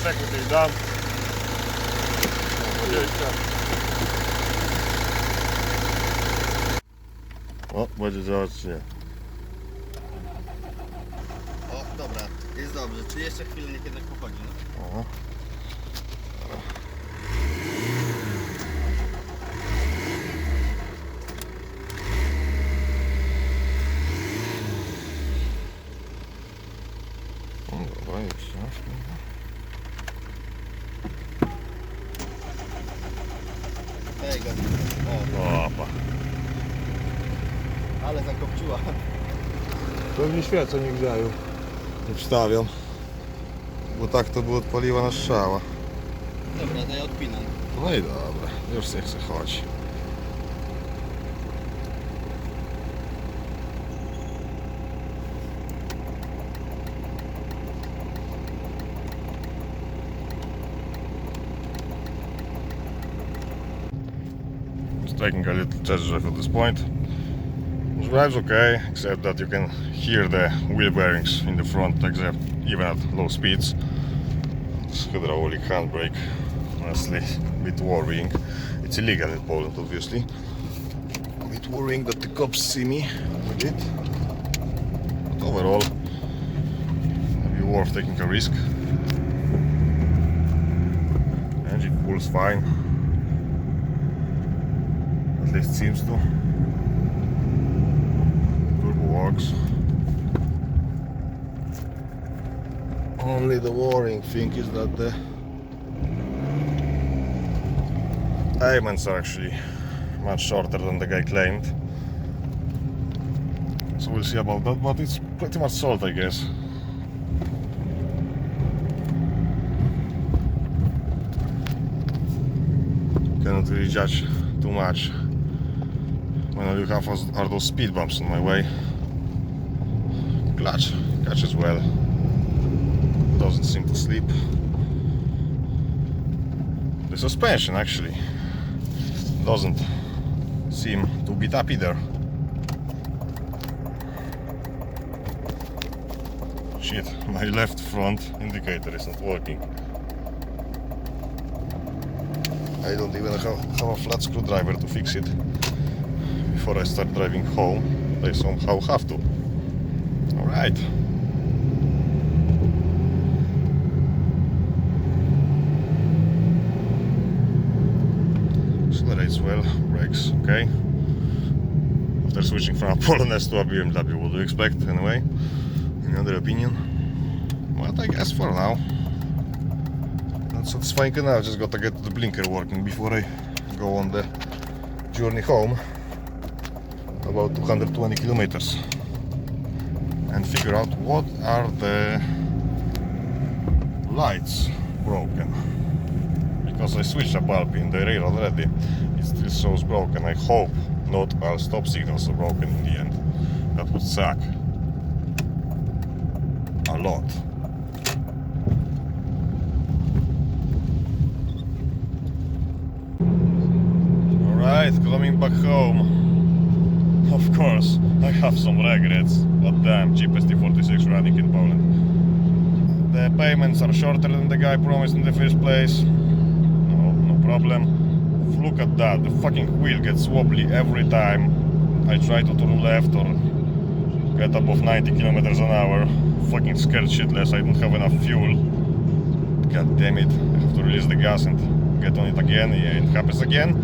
check with the dam. O, będzie działać czy nie. O, dobra, jest dobrze. Czy jeszcze chwilę niech jednak pochodzi, no? Aha. Dobra, jeszcze raz. Hej, go. Opa. Ale zakopciła. Pewnie świece nie grzają. Nie wstawiam. Bo tak to by odpaliła na strzała. Dobra, to ja odpinam. No i dobra, już nie chcę chodzić. Taking a little test drive at this point. The drive's okay, except that you can hear the wheel bearings in the front, except even at low speeds. This hydraulic handbrake, honestly, a bit worrying. It's illegal in Poland, obviously. A bit worrying that the cops see me with it. But overall, maybe worth taking a risk. Engine pulls fine. At least seems to. Turbo works. Only the worrying thing is that the payments are actually much shorter than the guy claimed. So we'll see about that, but it's pretty much sold, I guess. Cannot really judge too much when all you have are those speed bumps on my way. Clutch catches well, doesn't seem to slip. The suspension actually doesn't seem to beat up either. Shit, my left front indicator is not working. I don't even have a flat screwdriver to fix it before I start driving home. I somehow have to. Alright. Accelerates well, brakes okay. After switching from a Polonaise to a BMW, what do you expect anyway? Any other opinion? But I guess for now that's satisfying enough. Just gotta get the blinker working before I go on the journey home, about 220 kilometers, and figure out what are the lights broken, because I switched a bulb in the rear already. It still shows broken. I hope not all stop signals are broken in the end. That would suck a lot. Alright, coming back home. Of course, I have some regrets, but damn, cheapest E46 running in Poland. The payments are shorter than the guy promised in the first place. No problem. Look at that, the fucking wheel gets wobbly every time I try to turn left or get above 90 kilometers an hour. Fucking scared shitless, I don't have enough fuel. God damn it, I have to release the gas and get on it again. Yeah, it happens again.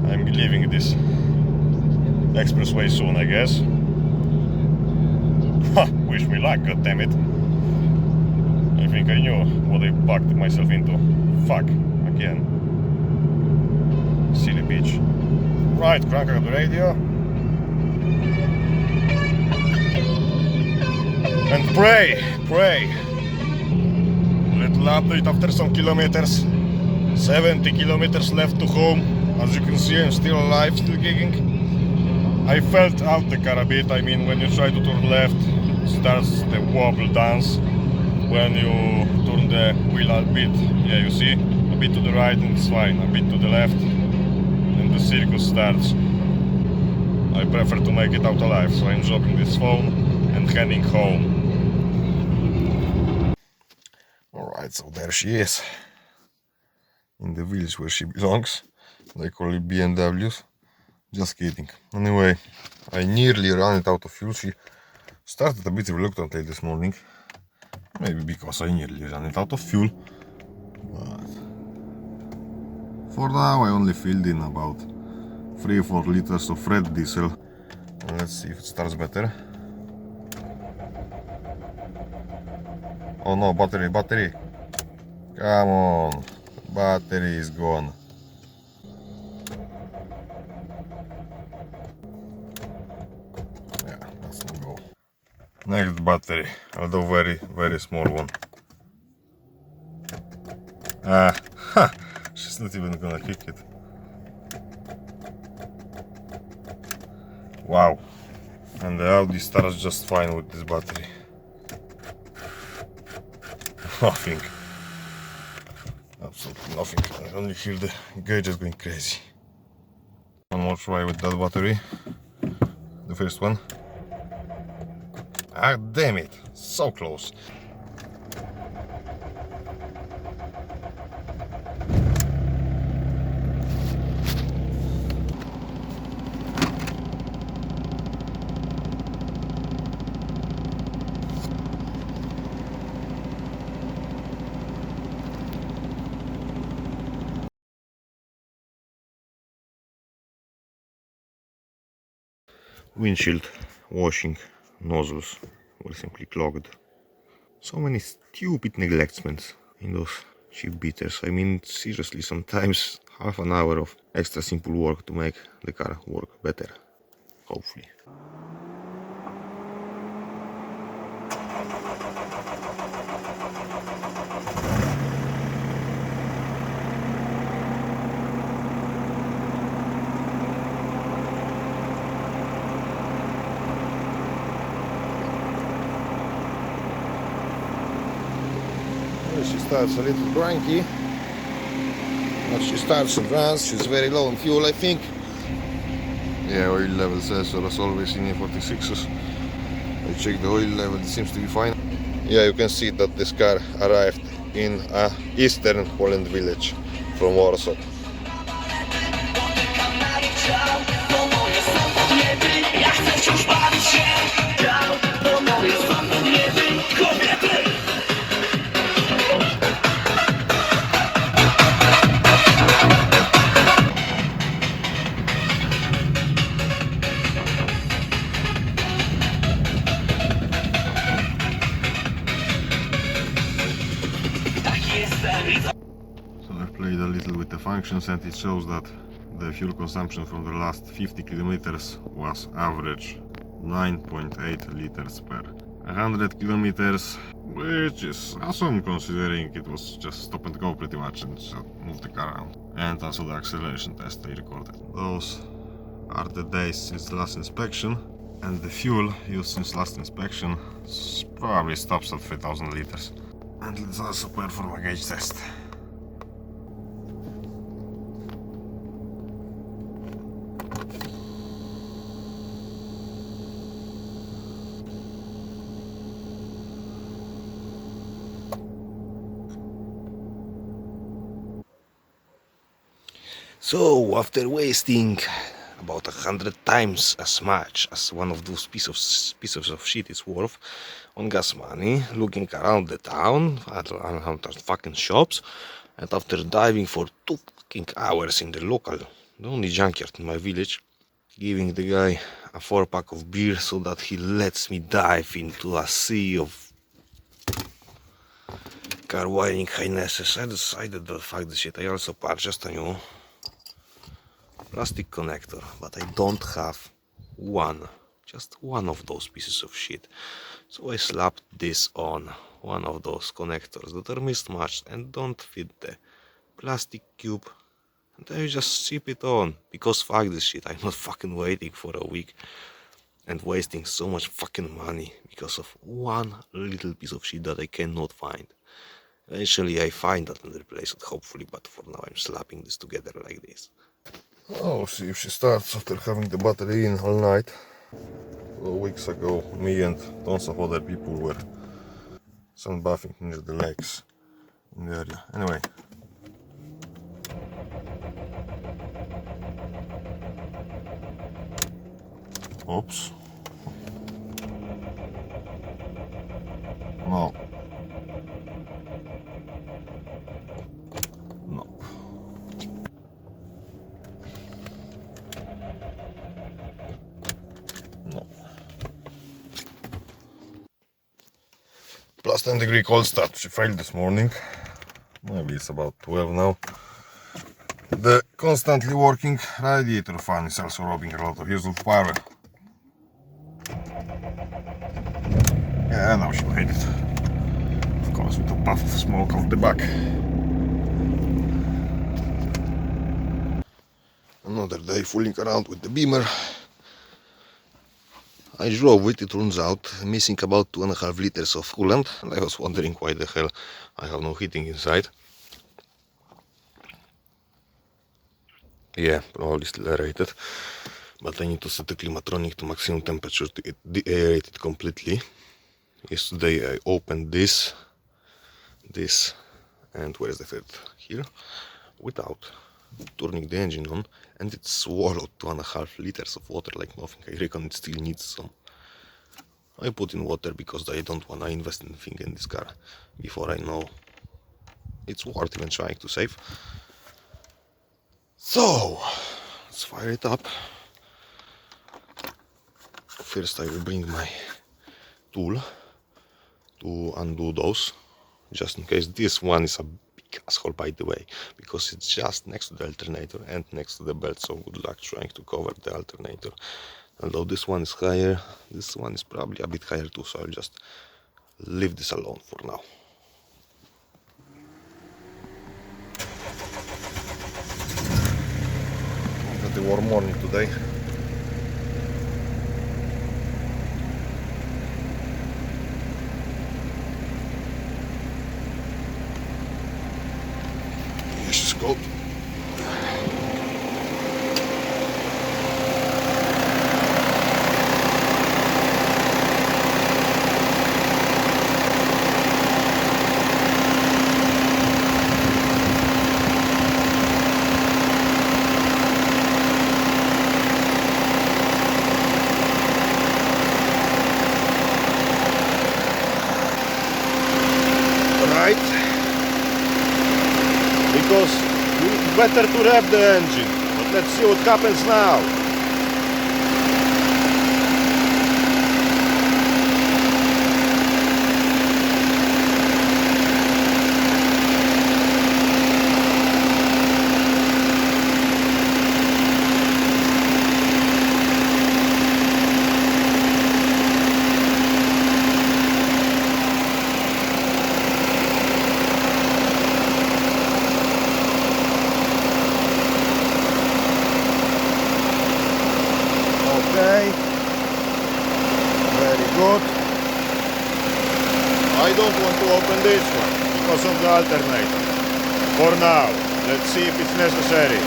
I'm leaving this expressway soon, I guess. Ha! Wish me luck, goddammit. I think I knew what I backed myself into. Fuck, again. Silly bitch. Right, crank out the radio. And pray! Little update after some kilometers. 70 kilometers left to home. As you can see, I'm still alive, still kicking. I felt out the car a bit. I mean, when you try to turn left, it starts the wobble dance. When you turn the wheel a bit, yeah, you see, a bit to the right and it's fine, a bit to the left and the circus starts. I prefer to make it out alive, so I'm dropping this phone and heading home. Alright, Alright, so there she is. In the village where she belongs. They call it BMWs. Just kidding. Anyway, I nearly ran it out of fuel. She started a bit reluctantly this morning. Maybe because I nearly ran it out of fuel. But for now I only filled in about 3 or 4 liters of red diesel. And let's see if it starts better. Oh no, battery. Come on, battery is gone. Yeah, that's no go. Next battery, although very small one. She's not even gonna kick it. Wow. And the Audi starts just fine with this battery. Nothing. Absolutely nothing. I only hear the gauges going crazy. One more try with that battery. The first one. Ah, damn it. So close. Windshield washing nozzles were simply clogged. So many stupid neglectments in those cheap beaters. I mean, seriously, sometimes half an hour of extra simple work to make the car work better. Hopefully. She starts a little cranky, but she starts and runs. She's very low on fuel, I think. Yeah, oil level says so, as always in E46s. I checked the oil level, it seems to be fine. Yeah, you can see that this car arrived in a eastern Poland village from Warsaw. So I've played a little with the functions and it shows that the fuel consumption from the last 50 kilometers was average 9.8 liters per 100 kilometers, which is awesome considering it was just stop and go pretty much and just move the car around. And also the acceleration test I recorded. Those are the days since the last inspection, and the fuel used since last inspection probably stops at 3000 liters. And let's also perform a gauge test. So, after wasting about 100 times as much as one of those pieces of shit is worth on gas money, looking around the town, around the fucking shops, and after diving for 2 fucking hours in the only junkyard in my village, giving the guy a 4-pack of beer so that he lets me dive into a sea of car wiring highnesses, I decided that fuck this shit. I also purchased a new plastic connector, but I don't have just one of those pieces of shit. So I slapped this on one of those connectors that are mismatched and don't fit the plastic cube, and I just zip it on, because fuck this shit. I'm not fucking waiting for a week and wasting so much fucking money because of one little piece of shit that I cannot find. Eventually I find that and replace it, hopefully, but for now I'm slapping this together like this. Oh, see if she starts after having the battery in all night. 2 weeks ago, me and tons of other people were sunbathing near the lakes. in the area. Anyway. Oops. No. No. No. Plus 10-degree cold start. She failed this morning. Maybe it's about 12 now. The constantly working radiator fan is also robbing a lot of useful power. Yeah, now she made it. Of course, with a puff of smoke off the back. Another day fooling around with the Beamer. I drove it, it turns out, missing about 2.5 liters of coolant, and I was wondering why the hell I have no heating inside. Yeah, probably still aerated, but I need to set the climatronic to maximum temperature to de-aerate it completely. Yesterday I opened this, and where is the third? Here, without turning the engine on, and it swallowed 2.5 liters of water like nothing. I reckon it still needs some. I put in water because I don't want to invest anything in this car before I know it's worth even trying to save. So, let's fire it up. First I will bring my tool to undo those, just in case. This one is a big asshole, by the way, because it's just next to the alternator and next to the belt, so good luck trying to cover the alternator. Although this one is higher, this one is probably a bit higher too, so I'll just leave this alone for now. Got a warm morning today. Yes, it's cold. Because it's better to rev the engine, but let's see what happens now. Okay, very good. I don't want to open this one because of the alternator. For now, let's see if it's necessary.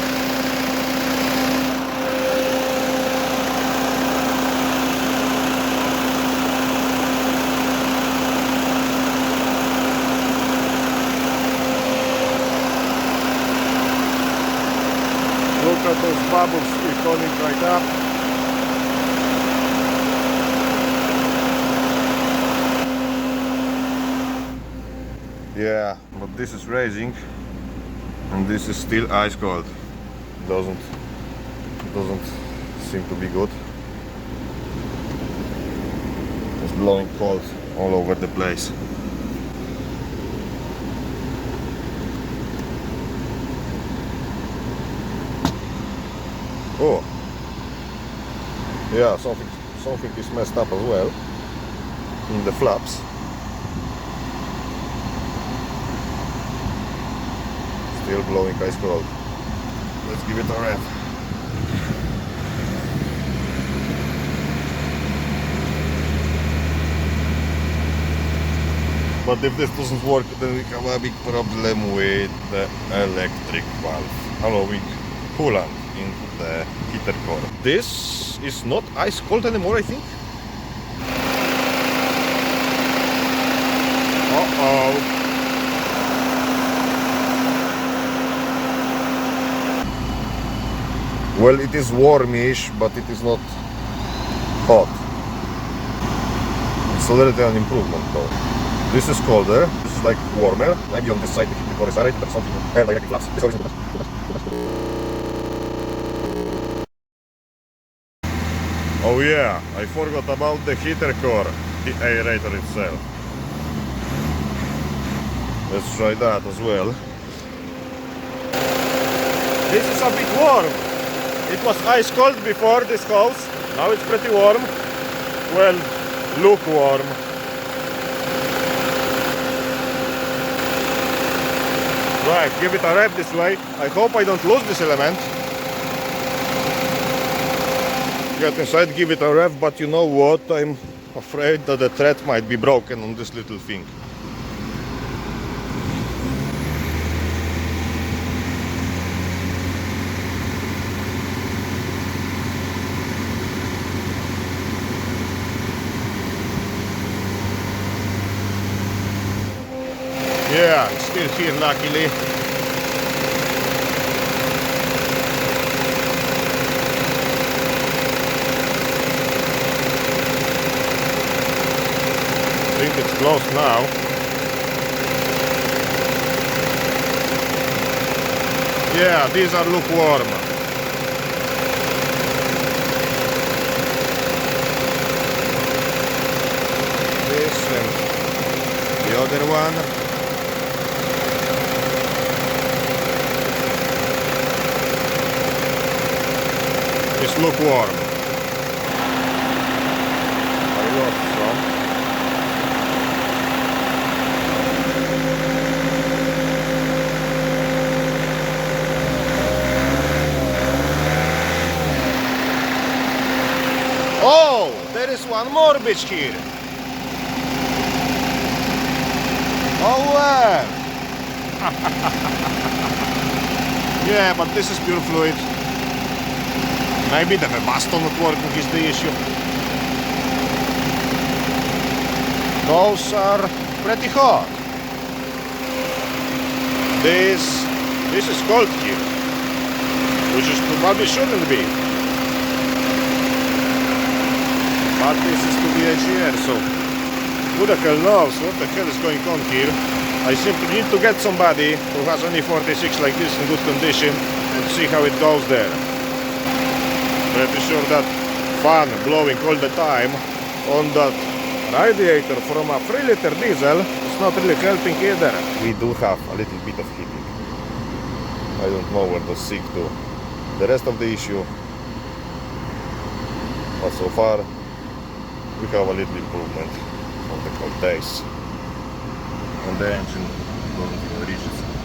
Look at those bubbles coming right up. Yeah, but this is raging and this is still ice cold. Doesn't seem to be good. It's blowing cold all over the place. Oh, yeah, something is messed up as well in the flaps. Still blowing ice cold. Let's give it a rev. But if this doesn't work, then we have a big problem with the electric valve, allowing coolant into the heater core. This is not ice cold anymore, I think. Uh-oh. Well, it is warmish, but it is not hot. It's already an improvement though. This is colder, this is like warmer. Maybe on this side the heat core is aerated, but something air directly flux. This always Oh yeah, I forgot about the heater core, the aerator itself. Let's try that as well. This is a bit warm. It was ice cold before this house. Now it's pretty warm. Well, lukewarm. Right, give it a rev this way. I hope I don't lose this element. Get inside, give it a rev, but you know what? I'm afraid that the thread might be broken on this little thing. Yeah, it's still here luckily. I think it's closed now. Yeah, these are lukewarm. This and the other one. It's lukewarm. I lost some. Oh, there is one more bitch here. Oh well. Yeah, but this is pure fluid. Maybe the Webasto not working is the issue. Those are pretty hot. This is cold here, which is probably shouldn't be. But this is to the HER, so who the hell knows what the hell is going on here. I simply need to get somebody who has an E46 like this in good condition and see how it goes there. Pretty sure that fan blowing all the time on that radiator from a 3-liter diesel is not really helping either. We do have a little bit of heating. I don't know where to seek to. The rest of the issue, but so far we have a little improvement on the cold days, and the engine doesn't even reach it.